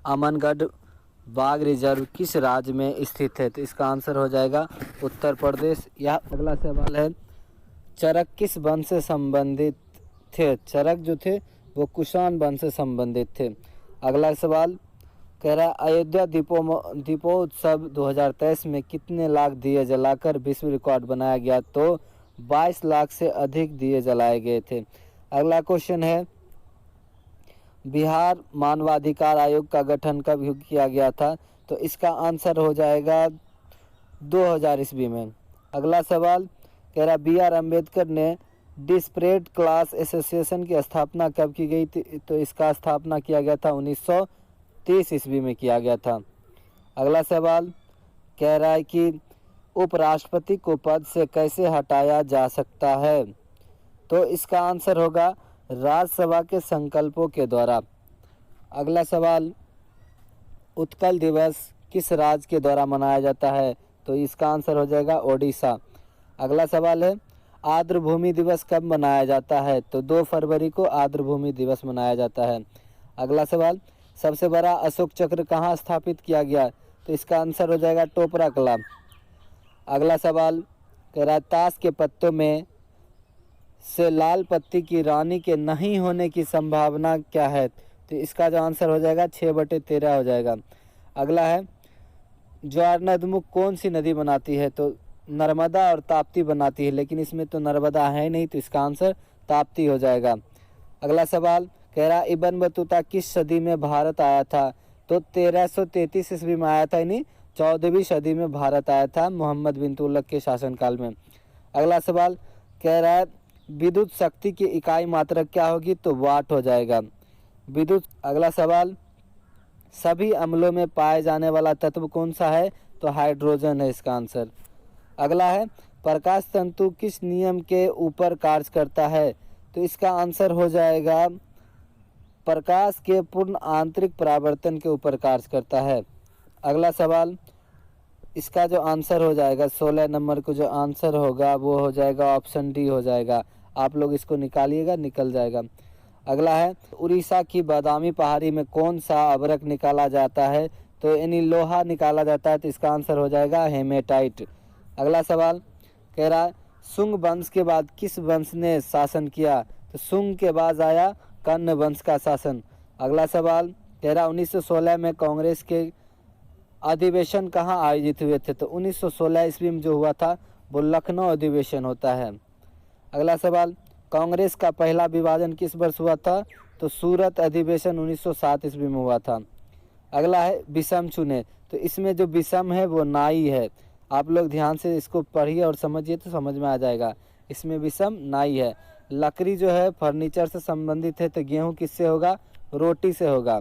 अमनगढ़ बाघ रिजर्व किस राज्य में स्थित है? तो इसका आंसर हो जाएगा उत्तर प्रदेश। यह अगला सवाल है, चरक किस वंश से संबंधित थे? चरक जो थे वो कुषाण वंश से संबंधित थे। अगला सवाल कह रहा है, अयोध्या दीपोत्सव 2023 में कितने लाख दिए जलाकर विश्व रिकॉर्ड बनाया गया? तो 22 लाख से अधिक दिए जलाए गए थे। अगला क्वेश्चन है, बिहार मानवाधिकार आयोग का गठन कब किया गया था? तो इसका आंसर हो जाएगा 2000 ईस्वी में। अगला सवाल कह रहा, बी आर अम्बेडकर ने डिस्परेट क्लास एसोसिएशन की स्थापना कब की गई थी? तो इसका स्थापना किया गया था 1930 ईस्वी में किया गया था। अगला सवाल कह रहा है कि उपराष्ट्रपति को पद से कैसे हटाया जा सकता है? तो इसका आंसर होगा राज्यसभा के संकल्पों के द्वारा। अगला सवाल, उत्कल दिवस किस राज्य के द्वारा मनाया जाता है? तो इसका आंसर हो जाएगा ओडिशा। अगला सवाल है, आर्द्रभूमि दिवस कब मनाया जाता है? तो 2 फरवरी को आर्द्रभूमि दिवस मनाया जाता है। अगला सवाल, सबसे बड़ा अशोक चक्र कहाँ स्थापित किया गया? तो इसका आंसर हो जाएगा टोपरा कला। अगला सवाल कह रहा है, ताश के पत्तों में से लाल पत्ती की रानी के नहीं होने की संभावना क्या है? तो इसका जो आंसर हो जाएगा 6/13 हो जाएगा। अगला है, ज्वारनदमुख कौन सी नदी बनाती है? तो नर्मदा और ताप्ती बनाती है, लेकिन इसमें तो नर्मदा है नहीं, तो इसका आंसर ताप्ती हो जाएगा। अगला सवाल कह रहा, इब्न बतूता किस सदी में भारत आया था? तो 1333 ईस्वी में आया था, यानी 14वीं सदी में भारत आया था मोहम्मद बिन तुगलक के शासनकाल में। अगला सवाल कह रहा है, विद्युत शक्ति की इकाई मात्रा क्या होगी? तो वाट हो जाएगा विद्युत। अगला सवाल, सभी अम्लों में पाए जाने वाला तत्व कौन सा है? तो हाइड्रोजन है इसका आंसर। अगला है, प्रकाश तंतु किस नियम के ऊपर कार्य करता है? तो इसका आंसर हो जाएगा प्रकाश के पूर्ण आंतरिक परावर्तन के ऊपर कार्य करता है। अगला सवाल, इसका जो आंसर हो जाएगा 16 नंबर को जो आंसर होगा वो हो जाएगा ऑप्शन डी हो जाएगा। आप लोग इसको निकालिएगा, निकल जाएगा। अगला है, उड़ीसा की बादामी पहाड़ी में कौन सा अभ्रक निकाला जाता है? तो यानी लोहा निकाला जाता है, तो इसका आंसर हो जाएगा हेमेटाइट। अगला सवाल कह रहा है, शुंग वंश के बाद किस वंश ने शासन किया? तो शुंग के बाद आया कर्ण वंश का शासन। अगला सवाल कह रहा, 1916 में कांग्रेस के अधिवेशन कहाँ आयोजित हुए थे? तो 1916 ईस्वी में जो हुआ था वो लखनऊ अधिवेशन होता है। अगला सवाल, कांग्रेस का पहला विभाजन किस वर्ष हुआ था? तो सूरत अधिवेशन 1907 ईस्वी में हुआ था। अगला है, विषम चुने। तो इसमें जो विषम है वो नाई है। आप लोग ध्यान से इसको पढ़िए और समझिए तो समझ में आ जाएगा। इसमें विषम नाई है। लकड़ी जो है फर्नीचर से संबंधित है, तो गेहूँ किससे होगा? रोटी से होगा।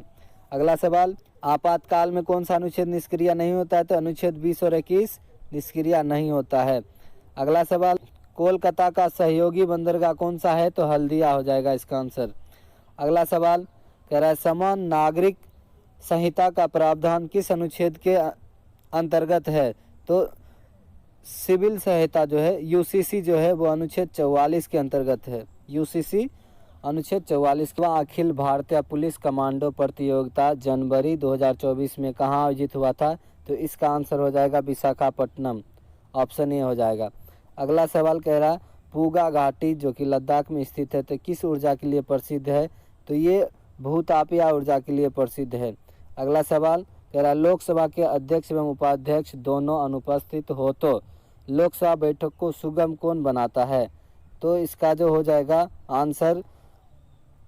अगला सवाल, आपातकाल में कौन सा अनुच्छेद निष्क्रिय नहीं होता है? तो अनुच्छेद 20 और 21 निष्क्रिय नहीं होता है। अगला सवाल, कोलकाता का सहयोगी बंदरगाह कौन सा है? तो हल्दिया हो जाएगा इसका आंसर। अगला सवाल कह रहा है, समान नागरिक संहिता का प्रावधान किस अनुच्छेद के अंतर्गत है? तो सिविल संहिता जो है यूसीसी जो है वो अनुच्छेद 44 के अंतर्गत है। यूसीसी अनुच्छेद 44। अखिल भारतीय पुलिस कमांडो प्रतियोगिता जनवरी 2024 में कहाँ आयोजित हुआ था? तो इसका आंसर हो जाएगा विशाखापट्टनम। ऑप्शन ए हो जाएगा। अगला सवाल कह रहा है, पूगा घाटी जो कि लद्दाख में स्थित है, तो किस ऊर्जा के लिए प्रसिद्ध है? तो ये भूतापीय ऊर्जा के लिए प्रसिद्ध है। अगला सवाल कह रहा है, लोकसभा के अध्यक्ष एवं उपाध्यक्ष दोनों अनुपस्थित हो तो लोकसभा बैठक को सुगम कौन बनाता है? तो इसका जो हो जाएगा आंसर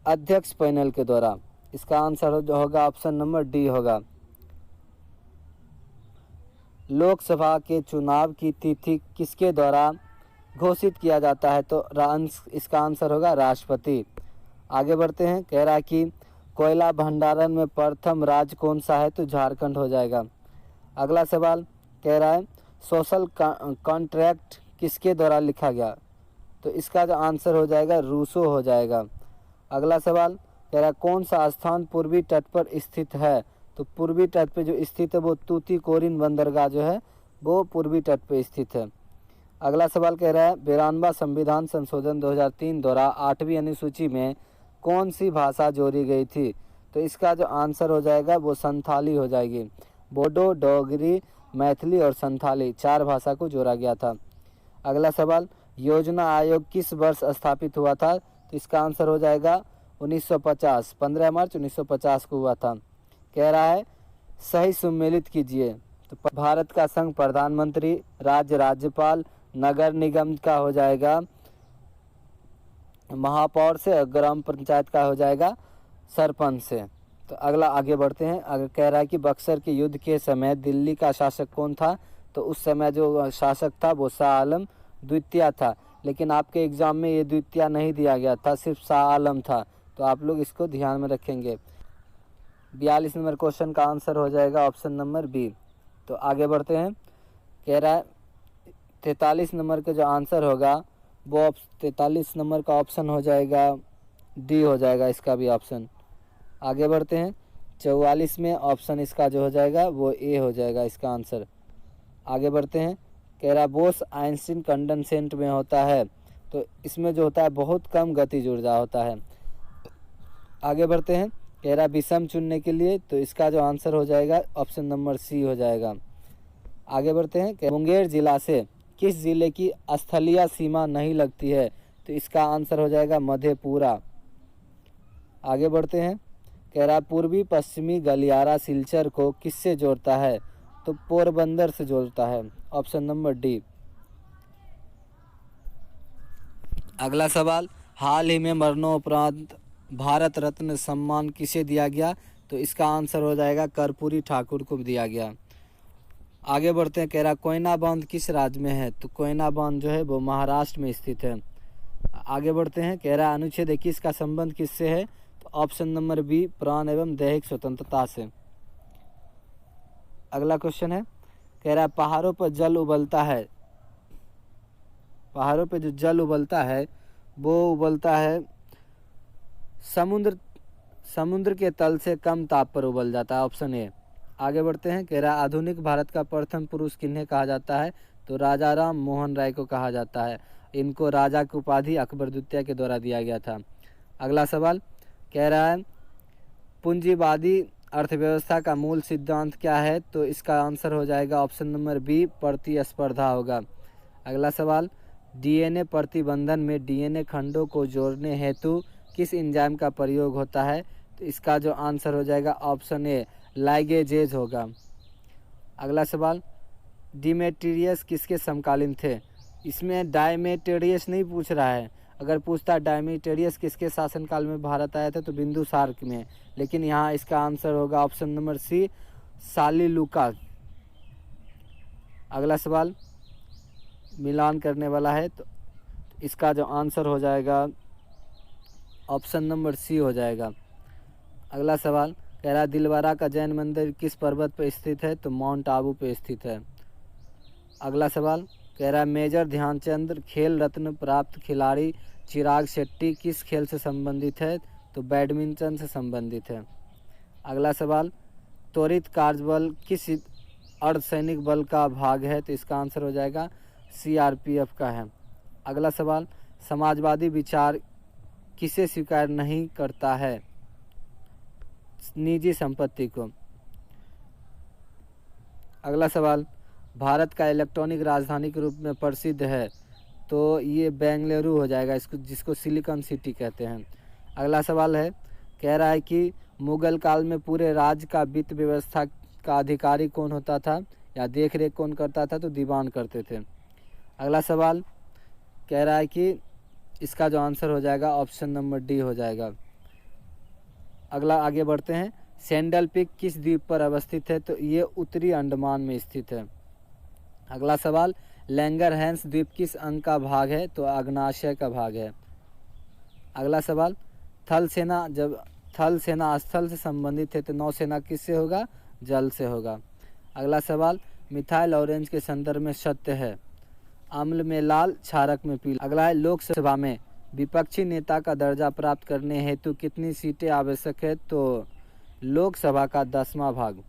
अध्यक्ष पैनल के द्वारा। इसका आंसर जो होगा ऑप्शन नंबर डी होगा। लोकसभा के चुनाव की तिथि किसके द्वारा घोषित किया जाता है? तो इसका आंसर होगा राष्ट्रपति। आगे बढ़ते हैं। कह रहा है कि कोयला भंडारण में प्रथम राज्य कौन सा है? तो झारखंड हो जाएगा। अगला सवाल कह रहा है, सोशल कॉन्ट्रैक्ट किसके द्वारा लिखा गया? तो इसका जो आंसर हो जाएगा रूसो हो जाएगा। अगला सवाल कह रहा है, कौन सा स्थान पूर्वी तट पर स्थित है? तो पूर्वी तट पे जो स्थित है वो तूतीकोरिन बंदरगाह जो है वो पूर्वी तट पे स्थित है। अगला सवाल कह रहा है, 92वां संविधान संशोधन 2003 द्वारा 8वीं अनुसूची में कौन सी भाषा जोड़ी गई थी? तो तो इसका जो आंसर हो जाएगा वो संथाली हो जाएगी। बोडो, डोगरी, मैथिली और संथाली 4 भाषा को जोड़ा गया था। अगला सवाल, योजना आयोग किस वर्ष स्थापित हुआ था? तो इसका आंसर हो जाएगा 1950, 15 मार्च 1950 को हुआ था। कह रहा है सही सम्मिलित कीजिए। तो भारत का संघ प्रधानमंत्री, राज्य राज्यपाल, नगर निगम का हो जाएगा महापौर से, और ग्राम पंचायत का हो जाएगा सरपंच से। तो अगला आगे बढ़ते हैं। अगर कह रहा है कि बक्सर के युद्ध के समय दिल्ली का शासक कौन था? तो उस समय जो शासक था वो शाह आलम द्वितीय था, लेकिन आपके एग्जाम में ये द्वितीय नहीं दिया गया था, सिर्फ शाह आलम था। तो आप लोग इसको ध्यान में रखेंगे। 42 नंबर क्वेश्चन का आंसर हो जाएगा ऑप्शन नंबर बी। तो आगे बढ़ते हैं। कह रहा है 43 नंबर का जो आंसर होगा वो 43 नंबर का ऑप्शन हो जाएगा डी हो जाएगा, इसका भी ऑप्शन। आगे बढ़ते हैं। 44 में ऑप्शन इसका जो हो जाएगा वो ए हो जाएगा इसका आंसर। आगे बढ़ते हैं। कह रहा बोस आइंस्टीन कंडेंसेट में होता है, तो इसमें जो होता है बहुत कम गतिज ऊर्जा होता है। आगे बढ़ते हैं। कह रहा विषम चुनने के लिए, तो इसका जो आंसर हो जाएगा ऑप्शन नंबर सी हो जाएगा। आगे बढ़ते हैं। मुंगेर जिला से किस जिले की स्थलीय सीमा नहीं लगती है? तो इसका आंसर हो जाएगा मधेपुरा। आगे बढ़ते हैं। कह रहा पूर्वी पश्चिमी गलियारा सिलचर को किससे जोड़ता है? तो पोरबंदर से जोड़ता है, ऑप्शन नंबर डी। अगला सवाल, हाल ही में मरणोपरांत भारत रत्न सम्मान किसे दिया गया? तो इसका आंसर हो जाएगा कर्पूरी ठाकुर को दिया गया। आगे बढ़ते हैं। कह रहा कोयना बांध किस राज्य में है? तो कोयना बांध जो है वो महाराष्ट्र में स्थित है। आगे बढ़ते हैं। कह रहा अनुच्छेद 21 का संबंध किससे है? तो ऑप्शन नंबर बी, प्राण एवं दैहिक स्वतंत्रता से। अगला क्वेश्चन है। कह रहा पहाड़ों पर जल उबलता है, पहाड़ों पे जो जल उबलता है वो उबलता है समुद्र के तल से कम ताप पर उबल जाता है, ऑप्शन ए। आगे बढ़ते हैं। कह रहा आधुनिक भारत का प्रथम पुरुष किन्हें कहा जाता है? तो राजा राम मोहन राय को कहा जाता है। इनको राजा की उपाधि अकबर द्वितीय के द्वारा दिया गया था। अगला सवाल कह रहा है पूंजीवादी अर्थव्यवस्था का मूल सिद्धांत क्या है? तो इसका आंसर हो जाएगा ऑप्शन नंबर बी, प्रतिस्पर्धा होगा। अगला सवाल, डीएनए प्रतिबंधन में डीएनए खंडों को जोड़ने हेतु किस एंजाइम का प्रयोग होता है? तो इसका जो आंसर हो जाएगा ऑप्शन ए, लाइगेजेज होगा। अगला सवाल, डिमेट्रियस किसके समकालीन थे? इसमें डायमेट्रियस नहीं पूछ रहा है। अगर पूछता डायमेट्रियस किसके शासनकाल में भारत आया था तो बिंदुसार में, लेकिन यहाँ इसका आंसर होगा ऑप्शन नंबर सी, सालीलुका। अगला सवाल मिलान करने वाला है, तो इसका जो आंसर हो जाएगा ऑप्शन नंबर सी हो जाएगा। अगला सवाल कह रहा दिलवारा का जैन मंदिर किस पर्वत पर स्थित है? तो माउंट आबू पे स्थित है। अगला सवाल कह रहा मेजर ध्यानचंद खेल रत्न प्राप्त खिलाड़ी चिराग शेट्टी किस खेल से संबंधित है? तो बैडमिंटन से संबंधित है। अगला सवाल, त्वरित कार्यबल किस अर्धसैनिक बल का भाग है? तो इसका आंसर हो जाएगा सीआरपीएफ का है। अगला सवाल, समाजवादी विचार किसे स्वीकार नहीं करता है? निजी संपत्ति को। अगला सवाल, भारत का इलेक्ट्रॉनिक राजधानी के रूप में प्रसिद्ध है, तो ये बेंगलुरु हो जाएगा, इसको जिसको सिलिकॉन सिटी कहते हैं। अगला सवाल है, कह रहा है कि मुगल काल में पूरे राज्य का वित्त व्यवस्था का अधिकारी कौन होता था या देख रेख कौन करता था? तो दीवान करते थे। अगला सवाल कह रहा है कि इसका जो आंसर हो जाएगा ऑप्शन नंबर डी हो जाएगा। अगला आगे बढ़ते हैं। सैंडल पीक किस द्वीप पर अवस्थित है? तो ये उत्तरी अंडमान में स्थित है। अगला सवाल, लैंगरहैंस द्वीप किस अंग का भाग है? तो आग्नेय का भाग है। अगला सवाल, थल सेना जब थल सेना स्थल से संबंधित है तो नौसेना किससे होगा? जल से होगा। अगला सवाल, मिथाइल ऑरेंज के संदर्भ में सत्य है, अम्ल में लाल, क्षारक में पीला। अगला है, लोकसभा में विपक्षी नेता का दर्जा प्राप्त करने हेतु कितनी सीटें आवश्यक है? तो लोकसभा का 10वां भाग।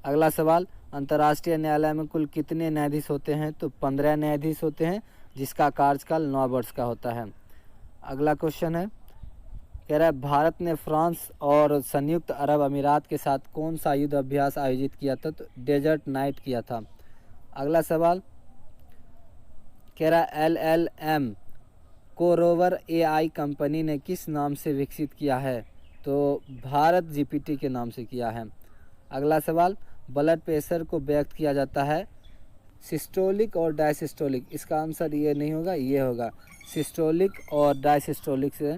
अगला सवाल, अंतर्राष्ट्रीय न्यायालय में कुल कितने न्यायाधीश होते हैं? तो 15 न्यायाधीश होते हैं, जिसका कार्यकाल 9 वर्ष का होता है। अगला क्वेश्चन है, कह रहा है भारत ने फ्रांस और संयुक्त अरब अमीरात के साथ कौन सा युद्ध अभ्यास आयोजित किया था? तो डेजर्ट नाइट किया था। अगला सवाल कह रहा है LLM को रोवर AI कंपनी ने किस नाम से विकसित किया है? तो भारत GPT के नाम से किया है। अगला सवाल ब्लड प्रेशर को व्यक्त किया जाता है सिस्टोलिक और डायसिस्टोलिक। इसका आंसर ये नहीं होगा, ये होगा। सिस्टोलिक और डायसिस्टोलिक से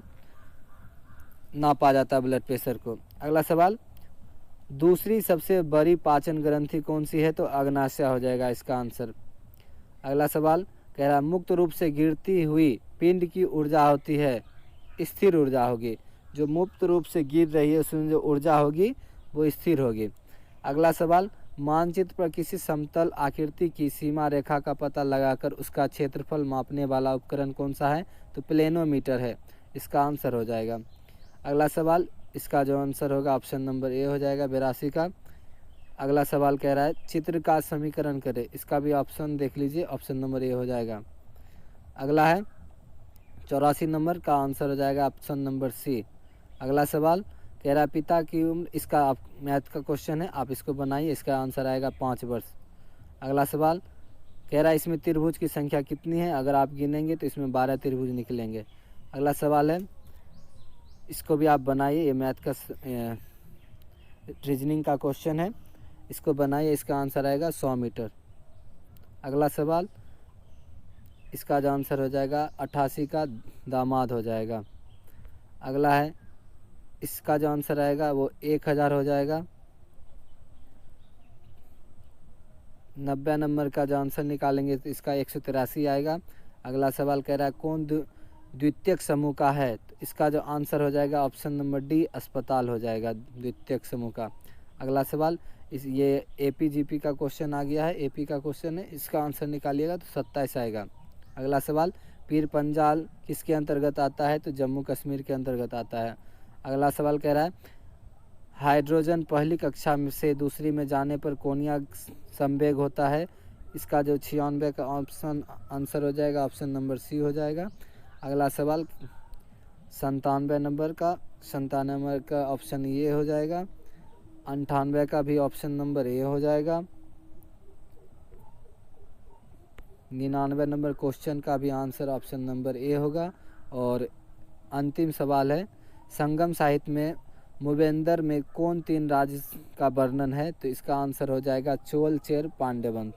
नापा जाता है ब्लड प्रेशर को। अगला सवाल दूसरी सबसे बड़ी पाचन ग्रंथि कौन सी है? तो अग्नाशय हो जाएगा इसका आंसर। अगला सवाल कह रहा है मुक्त रूप से गिरती हुई पिंड की ऊर्जा होती है स्थिर ऊर्जा होगी। जो मुक्त रूप से गिर रही है उसमें जो ऊर्जा होगी वो स्थिर होगी। अगला सवाल मानचित्र पर किसी समतल आकृति की सीमा रेखा का पता लगाकर उसका क्षेत्रफल मापने वाला उपकरण कौन सा है? तो प्लेनोमीटर है, इसका आंसर हो जाएगा। अगला सवाल इसका जो आंसर होगा ऑप्शन नंबर ए हो जाएगा 82 का। अगला सवाल कह रहा है चित्र का समीकरण करें। इसका भी ऑप्शन देख लीजिए, ऑप्शन नंबर ए हो जाएगा। अगला है 84 नंबर का आंसर हो जाएगा ऑप्शन नंबर सी। अगला सवाल कह रहा है पिता की उम्र, इसका मैथ का क्वेश्चन है, आप इसको बनाइए, इसका आंसर आएगा 5 वर्ष। अगला सवाल कह रहा है इसमें त्रिभुज की संख्या कितनी है? अगर आप गिनेंगे तो इसमें 12 त्रिभुज निकलेंगे। अगला सवाल है इसको भी आप बनाइए, ये मैथ का रीजनिंग का क्वेश्चन है, इसको बनाइए, इसका आंसर आएगा 100 मीटर। अगला सवाल इसका जो आंसर हो जाएगा 88 का दामाद हो जाएगा। अगला है इसका जो आंसर आएगा वो 1000 हो जाएगा। 90 नंबर का जो आंसर निकालेंगे तो इसका 183 आएगा। अगला सवाल कह रहा है कौन द्वितीयक समूह का है? तो इसका जो आंसर हो जाएगा ऑप्शन नंबर डी अस्पताल हो जाएगा द्वितीयक समूह का। अगला सवाल ये APGP का क्वेश्चन आ गया है, AP का क्वेश्चन है, इसका आंसर निकालिएगा तो 27 आएगा। अगला सवाल पीर पंजाल किसके अंतर्गत आता है? तो जम्मू कश्मीर के अंतर्गत आता है। अगला सवाल कह रहा है हाइड्रोजन पहली कक्षा से दूसरी में जाने पर कोनिया संवेग होता है? इसका जो 96 का ऑप्शन आंसर हो जाएगा ऑप्शन नंबर सी हो जाएगा। अगला सवाल 97 नंबर का ऑप्शन ये हो जाएगा। 98 का भी ऑप्शन नंबर ए हो जाएगा। 99 नंबर क्वेश्चन का भी आंसर ऑप्शन नंबर ए होगा। और अंतिम सवाल है संगम साहित्य में मूवेंदर में कौन 3 राज्य का वर्णन है? तो इसका आंसर हो जाएगा चोल, चेर, पांड्यवंश।